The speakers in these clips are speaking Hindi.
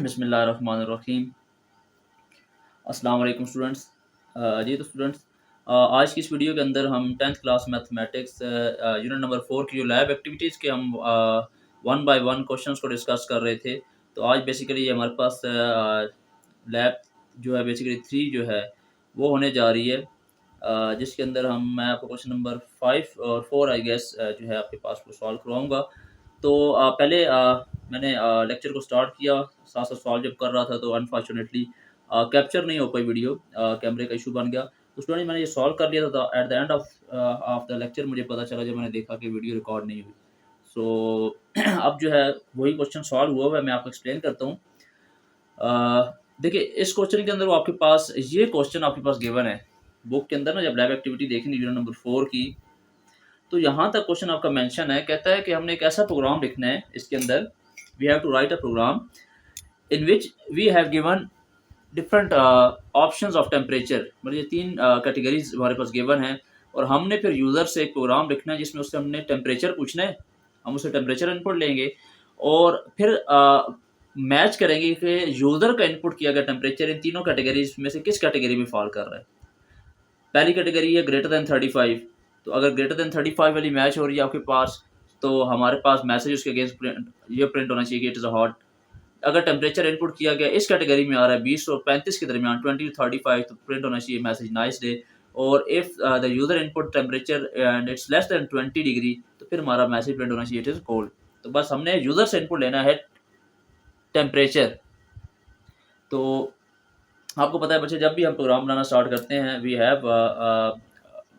बिस्मिल्लाहिर्रहमानिर्रहीम। अस्सलाम वालेकुम स्टूडेंट्स। जी तो स्टूडेंट्स, आज की इस वीडियो के अंदर हम 10th class mathematics unit number 4 की जो लैब एक्टिविटीज़ के हम वन बाय वन क्वेश्चंस को डिस्कस कर रहे थे। तो आज बेसिकली हमारे पास लैब जो है बेसिकली 3 जो है वो होने जा रही है, जिसके अंदर मैं आपको क्वेश्चन नंबर 5 और 4 आई गेस जो है आपके पास वो सॉल्व करवाऊँगा। तो पहले मैंने लेक्चर को स्टार्ट किया, साथ साथ सॉल्व जब कर रहा था तो अनफॉर्चुनेटली कैप्चर नहीं हो पाई वीडियो, कैमरे का इशू बन गया। तो स्टूडेंट मैंने ये सॉल्व कर लिया था, eight the end of the lecture मुझे पता चला जब मैंने देखा कि वीडियो रिकॉर्ड नहीं हुई। सो अब जो है वही क्वेश्चन सॉल्व हुआ है, मैं आपको एक्सप्लेन करता हूँ। देखिए इस क्वेश्चन के अंदर वो आपके पास ये क्वेश्चन आपके पास गिवन है बुक के अंदर ना, जब लैब एक्टिविटी देखेंगे यूनिट नंबर 4 की, तो यहाँ तक क्वेश्चन आपका मेंशन है। कहता है कि हमने एक ऐसा प्रोग्राम लिखना है, इसके अंदर we have to write a program in which we have given different options of temperature. मतलब ये 3 कैटेगरीज हमारे पास गिवन है, और हमने फिर यूज़र से एक प्रोग्राम लिखना है जिसमें उससे हमने टेम्परेचर पूछना है। हम उससे टेम्परेचर इनपुट लेंगे और फिर मैच करेंगे कि यूज़र का इनपुट किया गया टेम्परेचर इन तीनों कैटेगरीज में से किस कैटेगरी में फॉल कर रहा है। पहली कैटेगरी है ग्रेटर देन 35। तो अगर ग्रेटर देन 35 वाली मैच हो रही है आपके पास, तो हमारे पास मैसेज उसके अगेंस्ट प्रिंट होना चाहिए कि इट इज़ अ हॉट। अगर टेम्परेचर इनपुट किया गया इस कैटेगरी में आ रहा है 20 और 35 के दरमियान, 20 to 35, तो प्रिंट होना चाहिए मैसेज नाइस डे। और if the user input temperature and it's less than 20 degree, तो फिर हमारा मैसेज प्रिंट होना चाहिए इट इज कोल्ड। तो बस हमने यूजर से इनपुट लेना है टेम्परेचर। तो आपको पता है बच्चे, जब भी हम प्रोग्राम बनाना स्टार्ट करते हैं we have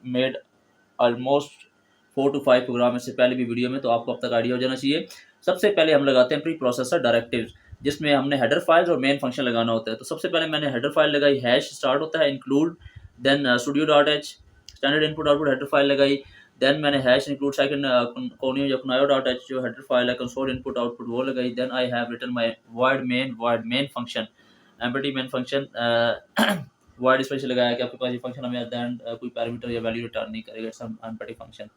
made almost 4 to 5 program इससे पहले भी वीडियो में, तो आपको अब तक आइडिया हो जाना चाहिए। सबसे पहले हम लगाते हैं प्री प्रोसेसर डायरेक्टिव्स, जिसमें हमने हेडर फाइल्स और मेन फंक्शन लगाना होता है। तो सबसे पहले मैंने हेडर फाइल लगाई, हैश स्टार्ट होता है include, then studio dot H standard input output header file लगाई। देन मैंने हैश इंक्लूड सेकंड कोनियो या कुनायो डॉट एच जो हेडर फाइल है कंसोल इनपुट आउटपुट वो लगाई। Then I have written my void main function, empty main function word special लगाया कि आपके पास ये फंक्शन हमें एट द एंड कोई पैरामीटर या वैल्यू रिटर्न नहीं करेगा, it's empty function.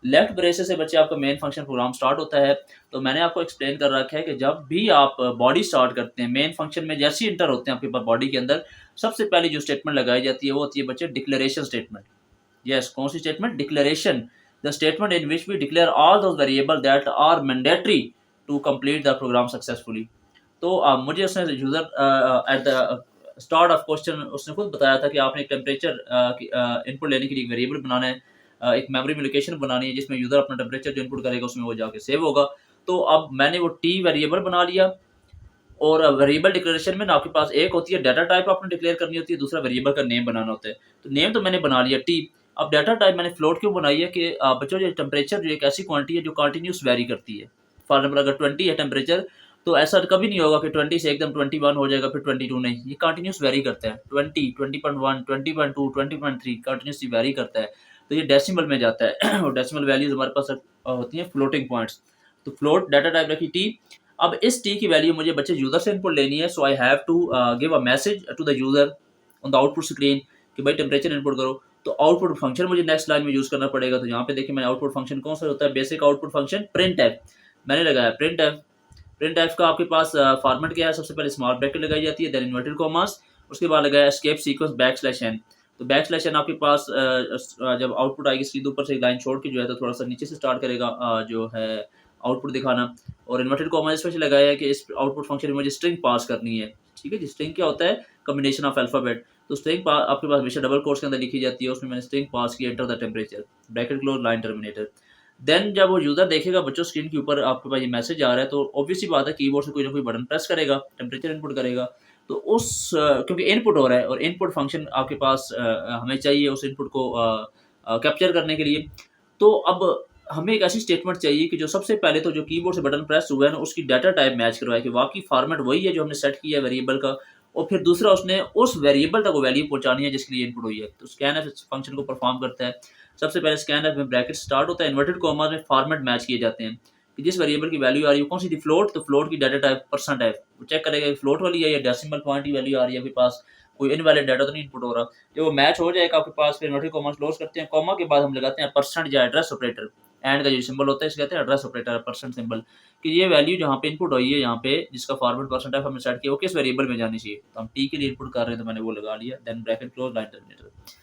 Left braces से बच्चे आपका मेन फंक्शन प्रोग्राम स्टार्ट होता है। तो मैंने आपको एक्सप्लेन कर रखा है कि जब भी आप बॉडी स्टार्ट करते हैं मेन फंक्शन में, जैसे ही इंटर होते हैं आपके पास बॉडी के अंदर, सबसे पहले जो स्टेटमेंट लगाई जाती है वो होती है बच्चे डिक्लेरेशन स्टेटमेंट। यस, कौन सी statement? Declaration. The statement in which we declare all those variable that are mandatory to complete the program successfully. तो मुझे उसने user at the start of question उसने खुद बताया था कि आपने एक टेम्परेचर इनपुट लेने के लिए एक वेरिएबल बनाना है, एक मेमोरी में लोकेशन बनानी है जिसमें यूजर अपना टेम्परेचर जो इनपुट करेगा उसमें वो जाके सेव होगा। तो अब मैंने वो टी वेरिएबल बना लिया, और वेरिएबल डिक्लेरेशन में ना आपके पास एक होती है डाटा टाइप आपने डिक्लेयर करनी होती है, दूसरा वेरिएबल का नेम बनाना होता है। तो नेम तो मैंने बना लिया टी। अब डाटा टाइप मैंने फ्लोट क्यों बनाई है कि बच्चों ये टेम्परेचर जो एक ऐसी क्वांटिटी है जो कंटिन्यूस वेरी करती है। फॉर एग्जाम्पल अगर 20 है टेम्परेचर, तो ऐसा कभी नहीं होगा कि 20 से एकदम 21 हो जाएगा फिर 22 नहीं, ये कंटिन्यूस वेरी करता है। 20, 20.1, 20.2, 20.3 कंटिन्यूसली वेरी करता है। तो ये डेसिमल में जाता है और डेसिमल वैल्यूज हमारे पास होती हैं फ्लोटिंग पॉइंट्स। तो फ्लोट डाटा टाइप रखी टी। अब इस टी की वैल्यू मुझे बच्चे यूजर से इनपुट लेनी है, so I have to give a message to the user on the output screen कि भाई टेम्परेचर इनपुट करो। तो आउटपुट फंक्शन मुझे नेक्स्ट लाइन में यूज करना पड़ेगा। तो यहाँ पे देखिए मैंने आउटपुट फंक्शन कौन सा होता है, basic output function print F मैंने लगाया। प्रिंट एफ, प्रिंट एफ का आपके पास फॉर्मेट क्या है? सबसे पहले स्मॉल ब्रैकेट लगाई जाती है, देन इन्वर्टेड कॉमास, उसके बाद लगाया एस्केप सीक्वेंस \n। तो \n आपके पास जब आउटपुट आएगी सीधे ऊपर से एक लाइन छोड़ के जो है तो थोड़ा सा नीचे से स्टार्ट करेगा जो है आउटपुट दिखाना। और इन्वर्टेड कॉमा इस वजह से लगाया है कि इस आउटपुट फंक्शन में मुझे स्ट्रिंग पास करनी है। ठीक है जी, स्ट्रिंग क्या होता है? Combination of alphabet. तो स्ट्रिंग आपके पास हमेशा डबल कोट्स के अंदर लिखी जाती है, उसमें मैंने स्ट्रिंग पास की enter the temperature bracket close line terminator. Then जब वो यूजर देखेगा बच्चों स्क्रीन के ऊपर आपके पास ये मैसेज आ रहा है, तो ऑब्वियसली बात है कीबोर्ड से कोई ना कोई बटन प्रेस करेगा, टेम्परेचर इनपुट करेगा। तो उस क्योंकि इनपुट हो रहा है और इनपुट फंक्शन आपके पास हमें चाहिए उस इनपुट को कैप्चर करने के लिए। तो अब हमें एक ऐसी स्टेटमेंट चाहिए कि जो सबसे पहले तो जो कीबोर्ड से बटन प्रेस हुआ है ना उसकी डाटा टाइप मैच करवाए कि वाकई फॉर्मेट वही है जो हमने सेट किया है वेरिएबल का, और फिर दूसरा उसने उस वेरिएबल तक वो वैल्यू पहुंचानी है जिसके लिए इनपुट हुई है। तो स्कैन एफ इस फंक्शन को परफॉर्म करता है। सबसे पहले स्कैन एफ में ब्रैकेट स्टार्ट होता है, इन्वर्टेड कॉमा में फॉर्मेट मैच किए जाते हैं कि जिस वेरिएबल की वैल्यू आ रही है कौन सी थी, फ्लोट। तो फ्लोट की डाटा टाइप परसेंट है, वो चेक करेगा कि फ्लोट वाली है या डेसिमल पॉइंट की वैल्यू आ रही है, आपके पास कोई इनवैलिड डाटा तो नहीं इनपुट हो रहा। जब वो मैच हो जाएगा आपके पास फिर इन्वर्टेड कॉमा क्लोज करते हैं, कॉमा के बाद हम लगाते हैं परसेंट या एड्रेस ऑपरेटर। एंड का जो सिंबल होता है इसे कहते हैं एड्रेस ऑपरेटर परसेंट सिंबल, कि ये वैल्यू जहाँ पे इनपुट हुई है यहाँ पे जिसका फॉरवर्ड परसेंट है हमने सेट किया वो किस वेरिएबल में जानी चाहिए। तो हम टी के लिए इनपुट कर रहे हैं तो मैंने वो लगा लिया, then bracket close line terminator.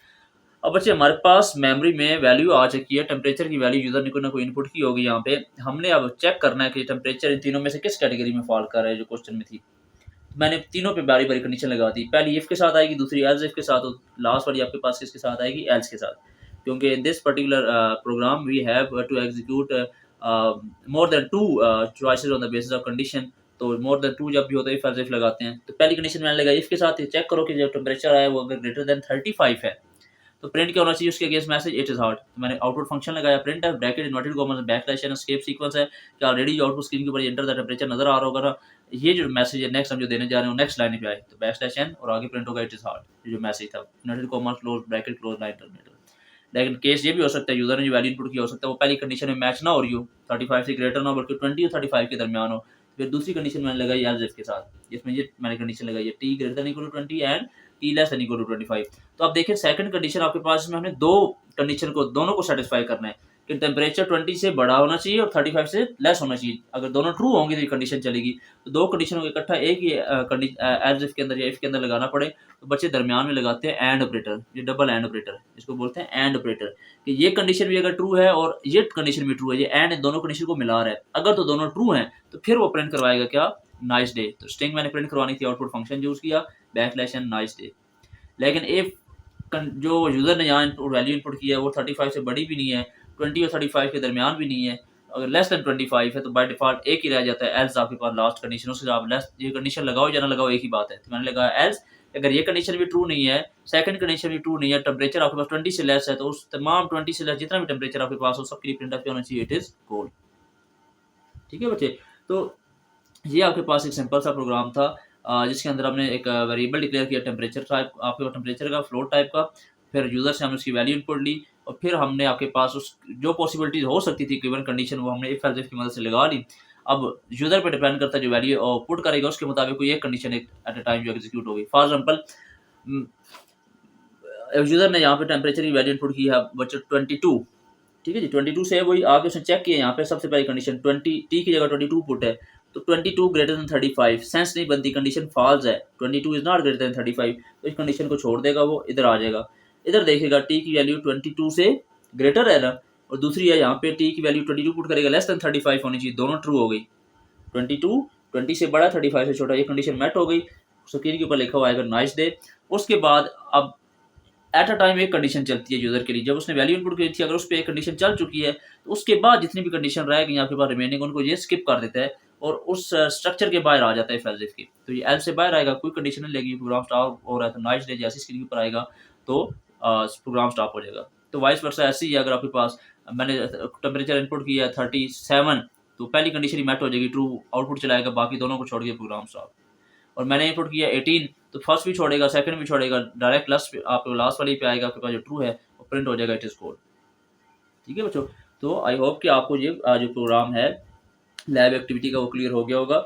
अब बच्चे हमारे पास मेमोरी में वैल्यू आ चुकी है, टेम्परेचर की वैल्यू यूजर ने कोई ना कोई इनपुट की होगी यहाँ पे। हमने अब चेक करना है कि टेम्परेचर इन तीनों में से किस कैटेगरी में फॉल कर रहा है जो क्वेश्चन में थी। मैंने तीनों पे बारी बारी कंडीशन लगा दी, पहली इफ के साथ आएगी, दूसरी एल्स इफ के साथ, और लास्ट वाली आपके पास किसके साथ आएगी, एल्स के साथ। क्योंकि in this particular program we have to execute more than two choices on the basis of condition. तो मोर देन टू जब भी होता है इफ एल्स इफ लगाते हैं। तो पहली कंडीशन मैंने लगाई इफ के साथ, चेक करो कि जब टेम्परेचर आया वो अगर ग्रेटर देन 35 है तो प्रिंट क्या होना चाहिए उसके against message it is hot. तो मैंने आउटपुट फंक्शन लगाया प्रिंट है bracket inverted commas backslash and escape sequence है कि ऑलरेडी आउटपुट स्क्रीन के ऊपर एंटर द टेम्परेचर नजर आ रहा होगा ना। ये जो मैसेज है नेक्स्ट हम जो देने जा रहे हैं नेक्स्ट लाइन पे आए तो बैकस्लैश एन और आगे प्रिंट होगा इट इज हॉट। जो मैसेज था inverted commas close bracket close line terminator. लेकिन केस ये भी हो सकता है यूजर ने जो वैल्यू इनपुट किया हो सकता है वो पहली कंडीशन में मैच ना हो रही हो, 35 से ग्रेटर ना हो बल्कि 20 और 35 के दरमियान हो। फिर दूसरी कंडीशन मैंने लगाई एल्स इफ के साथ, जिसमें ये मैंने कंडीशन लगाई है T greater than equal to 20 and T less than equal to 25। तो आप देखिए सेकंड कंडीशन आपके पास इसमें हमने दो कंडीशन को दोनों को सेटिस्फाई करना है कि टेम्परेचर 20 से बड़ा होना चाहिए और 35 से लेस होना चाहिए। अगर दोनों ट्रू होंगे तो ये कंडीशन चलेगी। तो दो कंडीशनों को इकट्ठा एक ही एल्स इफ के अंदर या इफ के अंदर लगाना पड़े तो बच्चे दरमियान में लगाते हैं एंड ऑपरेटर, ये डबल एंड ऑपरेटर इसको बोलते हैं एंड ऑपरेटर। कि ये कंडीशन भी अगर ट्रू है और ये कंडीशन भी ट्रू है, ये एंड इन दोनों कंडीशन को मिला रहा है। अगर तो दोनों ट्रू हैं तो फिर वो प्रिंट करवाएगा क्या, नाइस डे। तो स्ट्रिंग मैंने प्रिंट करवानी थी, आउटपुट फंक्शन यूज किया बैकस्लैश एन नाइस डे। लेकिन इफ जो यूजर ने यहाँ वैल्यू इनपुट किया है वो 35 से बड़ी भी नहीं है, 20 और 35 के दरमियान भी नहीं है, अगर लेस देन 25 है तो बाय डिफॉल्ट एक ही रह जाता है एल्स आपके पास लास्ट कंडीशन। उससे आप लेस ये कंडीशन लगाओ या ना लगाओ एक ही बात है। तो मैंने लगाया एल्स, अगर ये कंडीशन भी ट्रू नहीं है, सेकंड कंडीशन भी ट्रू नहीं है, टेम्परेचर आपके पास 20 से लेस है, तो उस तमाम 20 से लेस जितना भी टेम्परेचर आपके पास हो सबके लिए प्रिंट ऑफ होना चाहिए इट इज कोल्ड। ठीक है बच्चे, तो ये आपके पास एक सिंपल सा प्रोग्राम था जिसके अंदर हमने एक वेरिएबल डिक्लेयर किया टेम्परेचर टाइप, आपके टेम्परेचर का फ्लोट टाइप का। फिर यूजर से हमने उसकी वैल्यू इनपुट ली और फिर हमने आपके पास उस जो पॉसिबिलिटीज हो सकती थी गिवन कंडीशन वो हमने इफ एल्स इफ की मदद से लगा ली। अब यूजर पे डिपेंड करता है जो वैल्यू पुट करेगा उसके मुताबिक कोई एक कंडीशन एट अ टाइम जो एग्जीक्यूट होगी। फॉर एग्जांपल यूजर ने यहाँ पे टेम्परेचर की वैल्यू इनपुट की है बच्चे 22, ठीक है जी। 22 से वही आगे उसने चेक किया यहाँ पे सबसे पहली कंडीशन 20 टी की जगह 22 पुट है तो 22 ग्रेटर देन 35 सेंस नहीं बनती, कंडीशन फॉल्स है, 22 इज नॉट ग्रेटर देन 35। तो इस कंडीशन को छोड़ देगा, वो इधर आ जाएगा, इधर देखेगा टी की वैल्यू 22 से ग्रेटर है ना, और दूसरी है यहाँ पे टी की वैल्यू 22 पुट करेगा लेस देन 35 होनी चाहिए, दोनों ट्रू हो गई। 22 20 से बड़ा 35 से छोटा, ये कंडीशन मेट हो गई। स्क्रीन के ऊपर लिखा हुआ है नाइस डे। उसके बाद अब एट अ टाइम एक कंडीशन चलती है यूजर के लिए, जब उसने वैल्यू इनपुट की थी अगर उस पर एक कंडीशन चल चुकी है तो उसके बाद जितनी भी कंडीशन रह गई आपके पास रिमेनिंग उनको ये स्किप कर देता है और उस स्ट्रक्चर के बाहर आ जाता है एल्स इफ की। तो ये एल्स से बाहर आएगा, कोई कंडीशन नहीं लगेगी, प्रोग्राम स्टॉप हो रहा है तो नाइस डे जैसे स्क्रीन पर आएगा तो प्रोग्राम स्टॉप हो जाएगा। तो वाइस वर्सा ऐसे ही है, अगर आपके पास मैंने टेम्परेचर इनपुट किया है 37 तो पहली कंडीशन ही मैट हो जाएगी, ट्रू आउटपुट चलाएगा, बाकी दोनों को छोड़ के प्रोग्राम स्टॉप। और मैंने इनपुट किया 18 तो फर्स्ट भी छोड़ेगा सेकंड भी छोड़ेगा, डायरेक्ट आपको लास्ट वाली पे आएगा, आपके पास जो ट्रू है वो प्रिंट हो जाएगा इट इज कोड। ठीक है बच्चों, तो आई होप कि आपको ये जो प्रोग्राम है लैब एक्टिविटी का वो क्लियर हो गया होगा।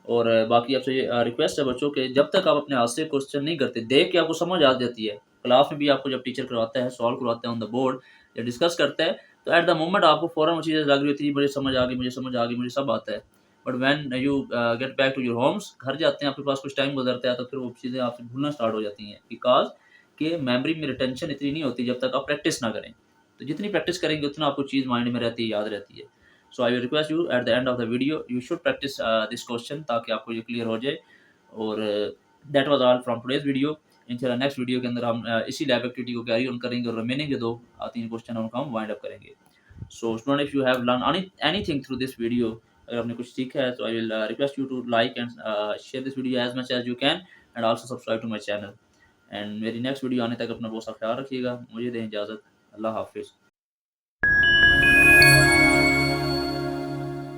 और बाकी आपसे ये रिक्वेस्ट है बच्चों कि जब तक आप अपने हाथ से क्वेश्चन नहीं करते, देख के आपको समझ आ जाती है, क्लास में भी आपको जब टीचर करवाता है सॉल्व करवाता है ऑन द बोर्ड या डिस्कस करता है तो एट द मोमेंट आपको फौरन वो चीज़ें लग रही होती है, मुझे समझ आ गई, मुझे समझ आ गई, मुझे सब आता है। But when you get back to your homes, घर जाते हैं आपके पास कुछ टाइम गुजरता है तो फिर वो चीज़ें आपसे भूलना स्टार्ट हो जाती हैं, बिकॉज कि मेमोरी में रिटेंशन इतनी नहीं होती जब तक आप प्रैक्टिस ना करें। तो जितनी प्रैक्टिस करेंगे उतना आपको चीज़ माइंड में रहती है, याद रहती है। So I will request you at the end of the video you should practice this question ताकि आपको ये क्लियर हो जाए। और that was all from today's video. इंशाल्लाह नेक्स्ट वीडियो के अंदर हम इसी लैब एक्टिविटी को कैरी ऑन करेंगे और रिमेनिंग जो 2-3 क्वेश्चन उनको हम वाइंड अप करेंगे। So student if you have learn anything through this video, अगर आपने कुछ सीखा है तो I will request you to like and share this video as much as you can and also subscribe to my channel. And मेरी नेक्स्ट वीडियो आने तक अपना बहुत सा ख्याल रखिएगा। मुझे दें इजाज़त, अल्लाह हाफिज़।